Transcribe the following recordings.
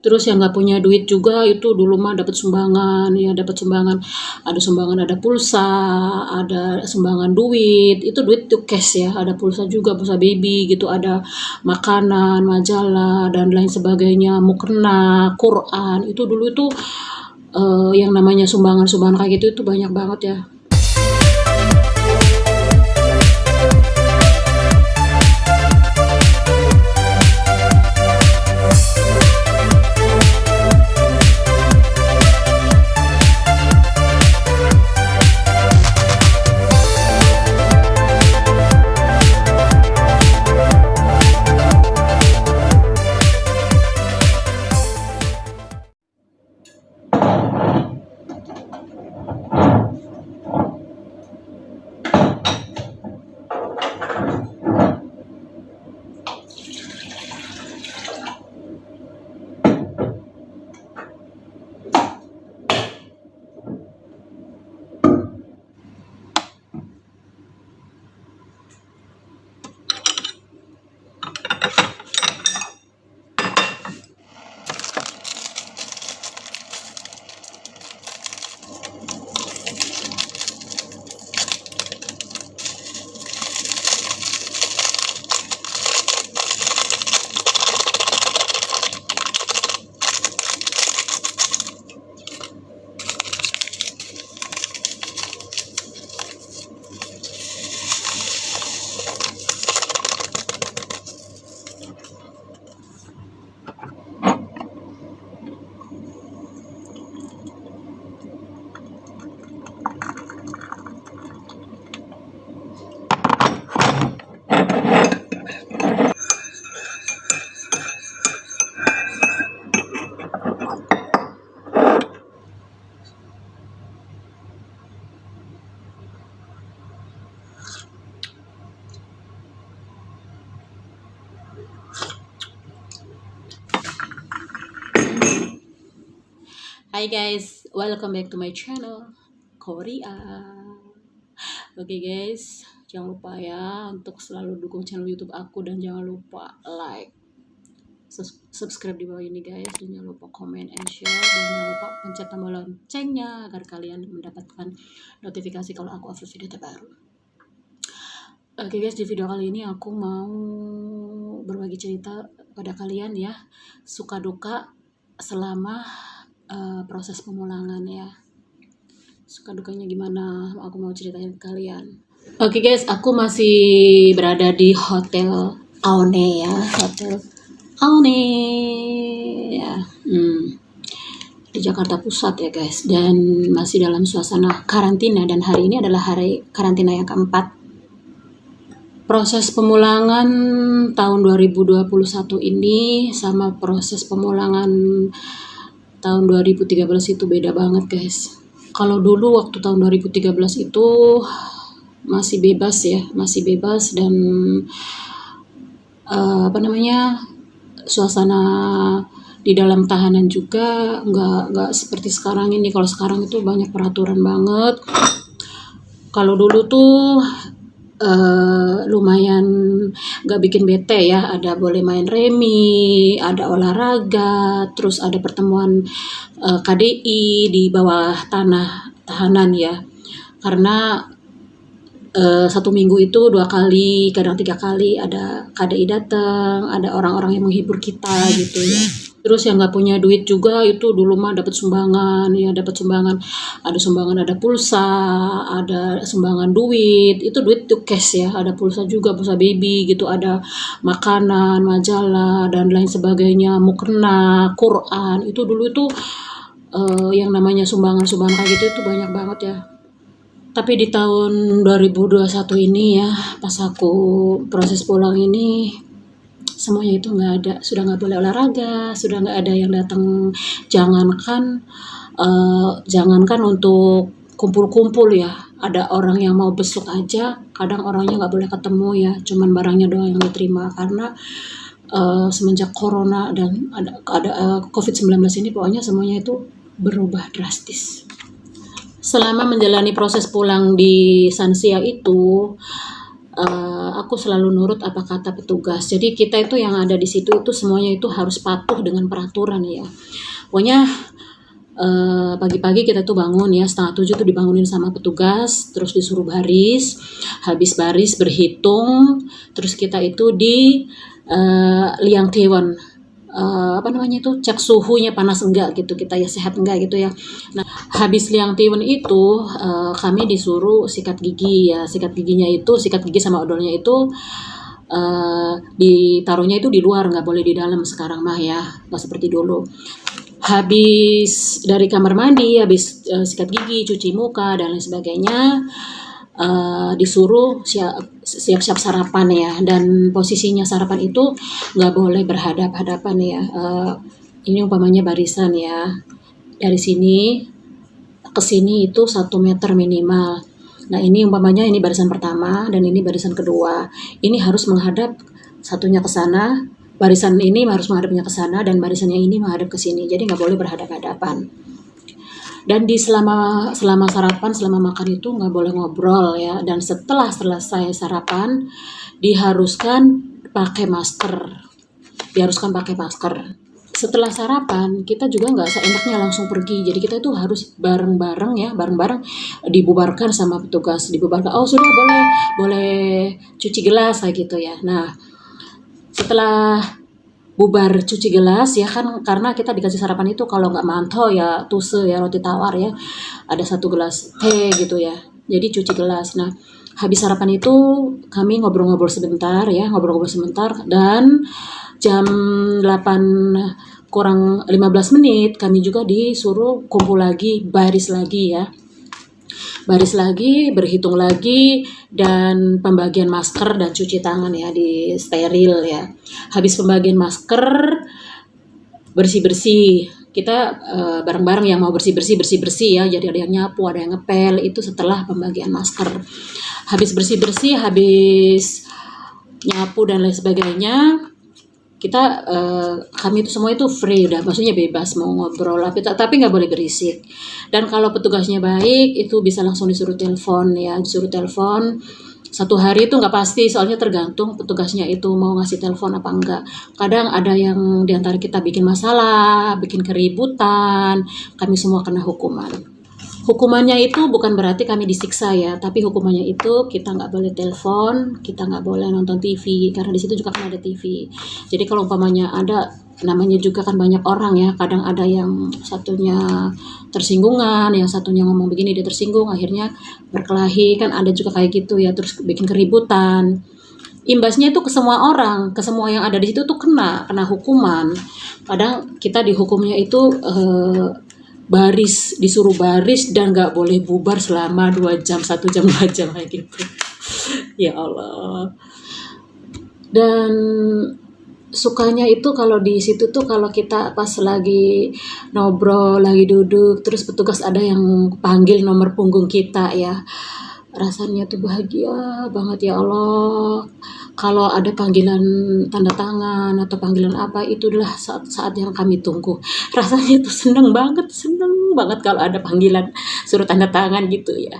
Terus yang nggak punya duit juga itu dulu mah dapat sumbangan, ya dapat sumbangan. Ada sumbangan, ada pulsa, ada sumbangan duit. Itu duit tuh cash ya. Ada pulsa juga, pulsa baby gitu. Ada makanan, majalah dan lain sebagainya. Mukena, Quran. Itu dulu itu yang namanya sumbangan-sumbangan kayak gitu itu banyak banget ya. Hi guys, welcome back to my channel Korea. Oke guys, jangan lupa ya untuk selalu dukung channel YouTube aku dan jangan lupa like, subscribe di bawah ini guys, dan jangan lupa comment and share, dan jangan lupa pencet tombol loncengnya agar kalian mendapatkan notifikasi kalau aku upload video terbaru. Oke guys, di video kali ini aku mau berbagi cerita pada kalian ya, suka duka selama proses pemulangan ya. Suka dukanya gimana, aku mau ceritain ke kalian. Oke guys, aku masih berada di Hotel Aone ya, Hotel Aone ya, di Jakarta Pusat ya guys, dan masih dalam suasana karantina, dan hari ini adalah hari karantina yang keempat. Proses pemulangan tahun 2021 ini sama proses pemulangan tahun 2013 itu beda banget guys. Kalau dulu waktu tahun 2013 itu masih bebas ya, masih bebas, dan suasana di dalam tahanan juga nggak seperti sekarang ini. Kalau sekarang itu banyak peraturan banget. Kalau dulu tuh lumayan gak bikin bete ya, ada boleh main remi, ada olahraga, terus ada pertemuan KDI di bawah tanah tahanan ya, karena 1 minggu itu 2 kali, kadang 3 kali ada KDI datang, ada orang-orang yang menghibur kita gitu ya. Terus yang nggak punya duit juga itu dulu mah dapat sumbangan ya, dapat sumbangan. Ada sumbangan, ada pulsa, ada sumbangan duit. Itu duit tuh cash ya. Ada pulsa juga, pulsa baby gitu. Ada makanan, majalah dan lain sebagainya. Mukena, Quran. Itu dulu itu yang namanya sumbangan-sumbangan kayak gitu itu banyak banget ya. Tapi di tahun 2021 ini ya, pas aku proses pulang ini, semuanya itu nggak ada, sudah nggak boleh olahraga, sudah nggak ada yang datang, jangankan untuk kumpul-kumpul ya, ada orang yang mau besuk aja, kadang orangnya nggak boleh ketemu ya, cuman barangnya doang yang diterima, karena semenjak corona dan ada COVID-19 ini pokoknya semuanya itu berubah drastis. Selama menjalani proses pulang di Sansia itu, aku selalu nurut apa kata petugas. Jadi kita itu yang ada di situ itu semuanya itu harus patuh dengan peraturan ya. Pokoknya pagi-pagi kita tuh bangun ya, 6:30 tuh dibangunin sama petugas, terus disuruh baris, habis baris berhitung, terus kita itu di liang Tewon, apa namanya itu, cek suhunya panas enggak gitu, kita ya sehat enggak gitu ya. Nah, habis liang Tewon itu kami disuruh sikat gigi ya, sikat giginya itu, sikat gigi sama odolnya itu ditaruhnya itu di luar, nggak boleh di dalam sekarang mah ya, nggak seperti dulu. Habis dari kamar mandi, habis sikat gigi, cuci muka dan lain sebagainya, disuruh siap-siap sarapan ya. Dan posisinya sarapan itu nggak boleh berhadap-hadapan ya. Ini umpamanya barisan ya, dari sini ke sini itu 1 meter minimal. Nah ini umpamanya ini barisan pertama dan ini barisan kedua. Ini harus menghadap satunya ke sana, barisan ini harus menghadapnya ke sana dan barisan yang ini menghadap ke sini. Jadi nggak boleh berhadap-hadapan. Dan di selama sarapan, selama makan itu nggak boleh ngobrol ya. Dan setelah selesai sarapan diharuskan pakai masker. Diharuskan pakai masker. Setelah sarapan kita juga nggak seenaknya langsung pergi. Jadi kita itu harus bareng-bareng ya, bareng-bareng dibubarkan sama petugas, dibubarkan. Oh sudah boleh cuci gelas kayak gitu ya. Nah setelah bubar cuci gelas ya kan, karena kita dikasih sarapan itu kalau nggak manto ya tuse ya, roti tawar ya, ada 1 gelas teh gitu ya, jadi cuci gelas. Nah habis sarapan itu kami ngobrol-ngobrol sebentar ya, ngobrol-ngobrol sebentar, dan jam 8 kurang 15 menit kami juga disuruh kumpul lagi, baris lagi ya, baris lagi, berhitung lagi, dan pembagian masker dan cuci tangan ya, di steril ya. Habis pembagian masker, bersih-bersih. Kita bareng-bareng yang mau bersih-bersih ya. Jadi ada yang nyapu, ada yang ngepel, itu setelah pembagian masker. Habis bersih-bersih, habis nyapu dan lain sebagainya, kita kami itu semua itu free udah, maksudnya bebas mau ngobrol tapi nggak boleh berisik. Dan kalau petugasnya baik itu bisa langsung disuruh telepon ya, disuruh telepon. 1 hari itu nggak pasti, soalnya tergantung petugasnya itu mau ngasih telepon apa enggak. Kadang ada yang diantara kita bikin masalah, bikin keributan, kami semua kena hukuman. Hukumannya itu bukan berarti kami disiksa ya, tapi hukumannya itu kita nggak boleh telepon, kita nggak boleh nonton TV, karena di situ juga kan ada TV. Jadi kalau umpamanya ada, namanya juga kan banyak orang ya, kadang ada yang satunya tersinggungan, yang satunya ngomong begini dia tersinggung, akhirnya berkelahi, kan ada juga kayak gitu ya, terus bikin keributan. Imbasnya itu ke semua orang, ke semua yang ada di situ tuh kena hukuman. Kadang kita dihukumnya itu baris, disuruh baris dan nggak boleh bubar selama 2 jam, 1 jam, 2 jam kayak gitu. Ya Allah. Dan sukanya itu kalau di situ tuh, kalau kita pas lagi ngobrol, lagi duduk, terus petugas ada yang panggil nomor punggung kita ya, rasanya tuh bahagia banget ya Allah. Kalau ada panggilan tanda tangan atau panggilan apa, itu adalah saat-saat yang kami tunggu. Rasanya tuh seneng banget kalau ada panggilan suruh tanda tangan gitu ya.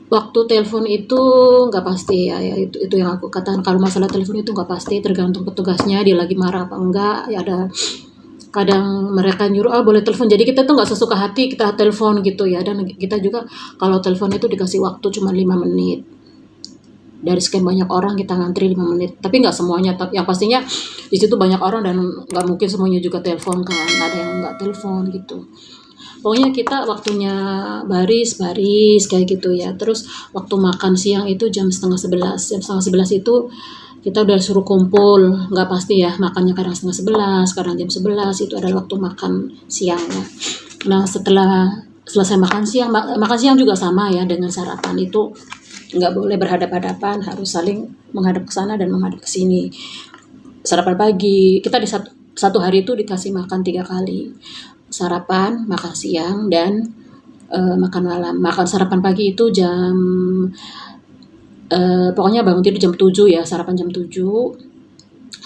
Waktu telepon itu nggak pasti ya, itu yang aku katakan, kalau masalah telepon itu nggak pasti, tergantung petugasnya dia lagi marah apa enggak ya. Ada kadang mereka nyuruh boleh telepon, jadi kita tuh nggak sesuka hati kita telepon gitu ya. Dan kita juga kalau telepon itu dikasih waktu cuma 5 menit, dari sekian banyak orang kita ngantri 5 menit, tapi nggak semuanya, tapi yang pastinya di situ banyak orang dan nggak mungkin semuanya juga telepon kan, ada yang nggak telepon gitu. Pokoknya kita waktunya baris kayak gitu ya. Terus waktu makan siang itu jam 10:30 itu kita udah suruh kumpul, nggak pasti ya makannya, kadang 10:30, kadang jam 11, itu adalah waktu makan siangnya. Nah setelah selesai makan siang juga sama ya dengan sarapan, itu nggak boleh berhadap-hadapan, harus saling menghadap ke sana dan menghadap ke sini. Sarapan pagi kita di satu hari itu dikasih makan 3 kali, sarapan, makan siang, dan makan malam. Makan sarapan pagi itu jam pokoknya bangun tidur jam 7 ya, sarapan jam 7,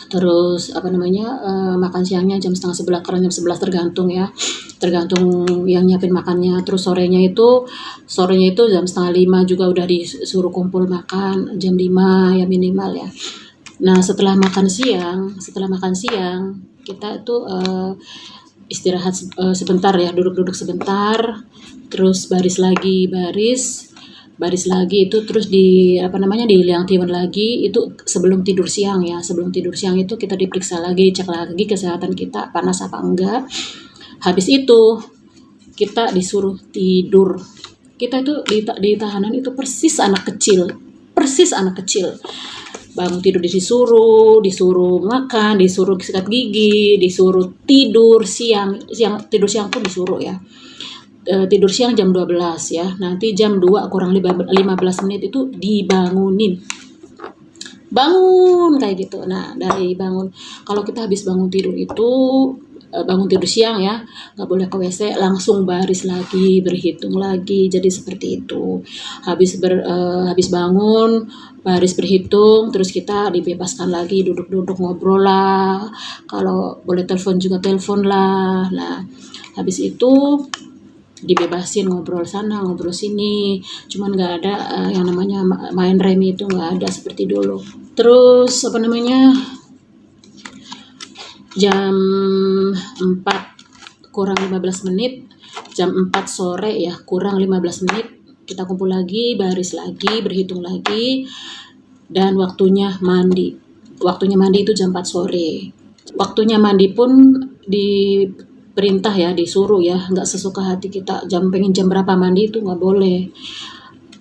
Terus makan siangnya jam setengah 11 karena jam 11 tergantung ya, tergantung yang nyiapin makannya. Terus sorenya itu jam setengah 5 juga udah disuruh kumpul makan, jam 5 ya minimal ya. Nah setelah makan siang kita itu istirahat sebentar ya, duduk-duduk sebentar, terus baris lagi itu, terus diliang-tiwan lagi itu sebelum tidur siang ya. Sebelum tidur siang itu kita diperiksa lagi, cek lagi kesehatan kita panas apa enggak. Habis itu kita disuruh tidur. Kita itu di tahanan itu persis anak kecil, bangun tidur disuruh makan, disuruh sikat gigi, disuruh tidur siang pun disuruh ya. Tidur siang jam 12 ya, nanti jam 2 kurang 15 menit itu dibangunin, bangun kayak gitu. Nah dari bangun, kalau kita habis bangun tidur itu bangun tidur siang ya, nggak boleh ke WC, langsung baris lagi, berhitung lagi. Jadi seperti itu. Habis bangun, baris berhitung, terus kita dibebaskan lagi, duduk-duduk ngobrol lah. Kalau boleh telepon juga telepon lah. Nah, habis itu dibebasin ngobrol sana, ngobrol sini. Cuman nggak ada yang namanya main remi, itu nggak ada seperti dulu. Terus jam 4 kurang 15 menit, jam 4 sore ya, kurang 15 menit, kita kumpul lagi, baris lagi, berhitung lagi, dan waktunya mandi. Waktunya mandi itu jam 4 sore. Waktunya mandi pun diperintah ya, disuruh ya, nggak sesuka hati kita, pengen jam berapa mandi itu nggak boleh.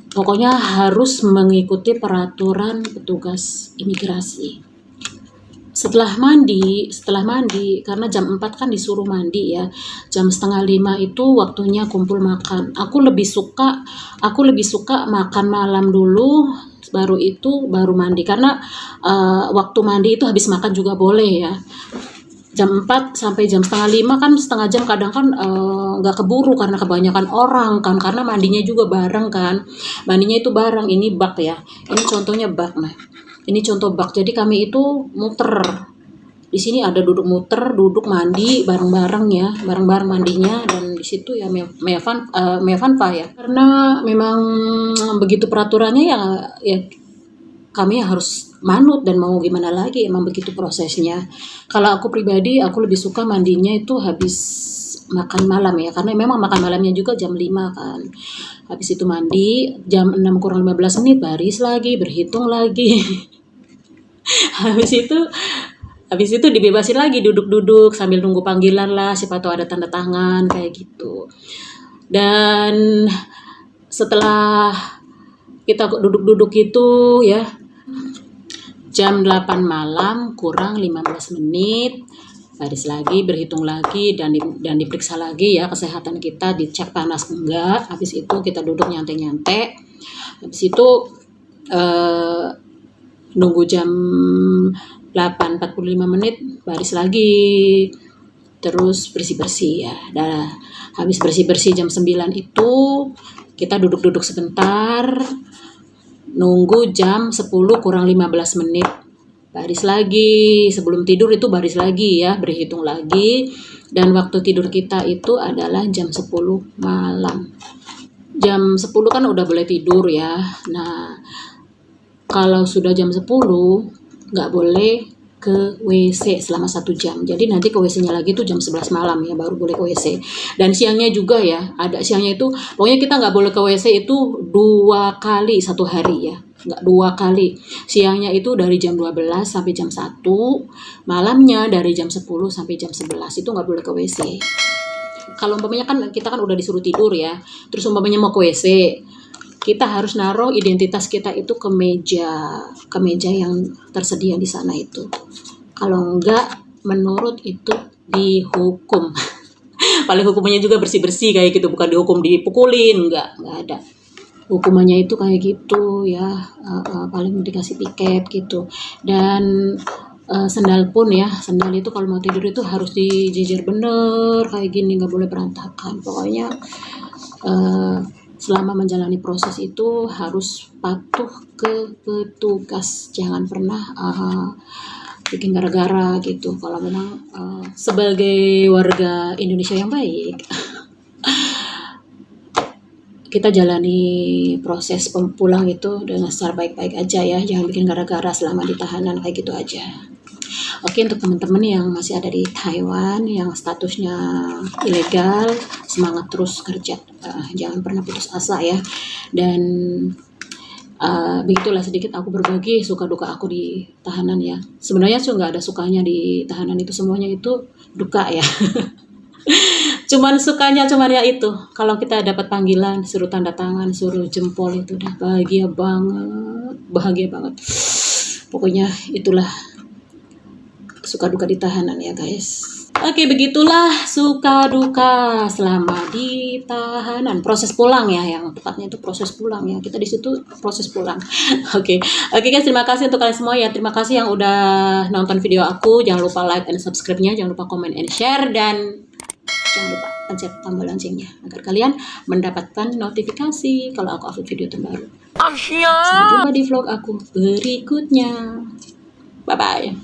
Pokoknya harus mengikuti peraturan petugas imigrasi. Setelah mandi, karena jam 4 kan disuruh mandi ya, jam setengah 5 itu waktunya kumpul makan. Aku lebih suka makan malam dulu, baru mandi, karena waktu mandi itu habis makan juga boleh ya. Jam 4 sampai jam setengah 5 kan, setengah jam kadang kan nggak keburu karena kebanyakan orang kan, karena mandinya juga bareng kan. Mandinya itu bareng, ini bak ya. Ini contohnya bak, nah. Ini contoh bak. Jadi kami itu muter. Di sini ada duduk mandi bareng-bareng ya, bareng-bareng mandinya, dan di situ ya Mevanpa ya. Karena memang begitu peraturannya ya kami harus manut, dan mau gimana lagi, emang begitu prosesnya. Kalau aku pribadi, aku lebih suka mandinya itu habis makan malam ya, karena memang makan malamnya juga jam 5 kan. Habis itu mandi, jam 6 kurang 15 menit baris lagi, berhitung lagi. Habis itu dibebasin lagi, duduk-duduk sambil nunggu panggilan lah, siapa tahu ada tanda tangan kayak gitu. Dan setelah kita duduk-duduk itu ya, jam 8 malam kurang 15 menit baris lagi, berhitung lagi, dan diperiksa lagi ya kesehatan kita, dicek panas enggak. Habis itu kita duduk nyantai-nyantai. Habis itu nunggu jam 8.45 menit baris lagi, terus bersih-bersih ya. Habis bersih-bersih jam 9 itu kita duduk-duduk sebentar, nunggu jam 10 kurang 15 menit baris lagi. Sebelum tidur itu baris lagi ya, berhitung lagi, dan waktu tidur kita itu adalah jam 10 malam. Jam 10 kan udah boleh tidur ya. Nah, kalau sudah jam 10 nggak boleh ke WC selama 1 jam. Jadi nanti ke WC-nya lagi tuh jam 11 malam ya, baru boleh ke WC. Dan siangnya juga ya, ada siangnya itu, pokoknya kita nggak boleh ke WC itu 2 kali 1 hari ya. Nggak 2 kali. Siangnya itu dari jam 12 sampai jam 1, malamnya dari jam 10 sampai jam 11, itu nggak boleh ke WC. Kalau umpamanya kan kita kan udah disuruh tidur ya, terus umpamanya mau ke WC, kita harus naruh identitas kita itu ke meja yang tersedia di sana itu. Kalau enggak, menurut itu dihukum. Paling hukumannya juga bersih-bersih kayak gitu, bukan dihukum dipukulin, enggak ada. Hukumannya itu kayak gitu ya, paling dikasih tiket gitu. Dan sendal pun ya, sendal itu kalau mau tidur itu harus dijijir bener kayak gini, nggak boleh berantakan. Pokoknya selama menjalani proses itu harus patuh ke petugas, jangan pernah bikin gara-gara gitu. Kalau memang sebagai warga Indonesia yang baik, kita jalani proses pulang itu dengan secara baik-baik aja ya, jangan bikin gara-gara selama di tahanan kayak gitu aja. Oke, untuk teman-teman yang masih ada di Taiwan yang statusnya ilegal, semangat terus kerja, jangan pernah putus asa ya. Dan begitulah sedikit aku berbagi suka duka aku di tahanan ya. Sebenarnya sih nggak ada sukanya di tahanan, itu semuanya itu duka ya. Cuman sukanya cuman ya itu, kalau kita dapat panggilan suruh tanda tangan, suruh jempol, itu udah bahagia banget. Pokoknya itulah suka duka di tahanan ya guys. Oke, begitulah suka duka selama di tahanan. Proses pulang ya, yang tepatnya itu proses pulang ya. Kita di situ proses pulang. Oke guys, terima kasih untuk kalian semua ya. Terima kasih yang udah nonton video aku. Jangan lupa like and subscribe-nya, jangan lupa comment and share, dan jangan lupa pencet tombol loncengnya agar kalian mendapatkan notifikasi kalau aku upload video terbaru. Sampai jumpa di vlog aku berikutnya. Bye bye.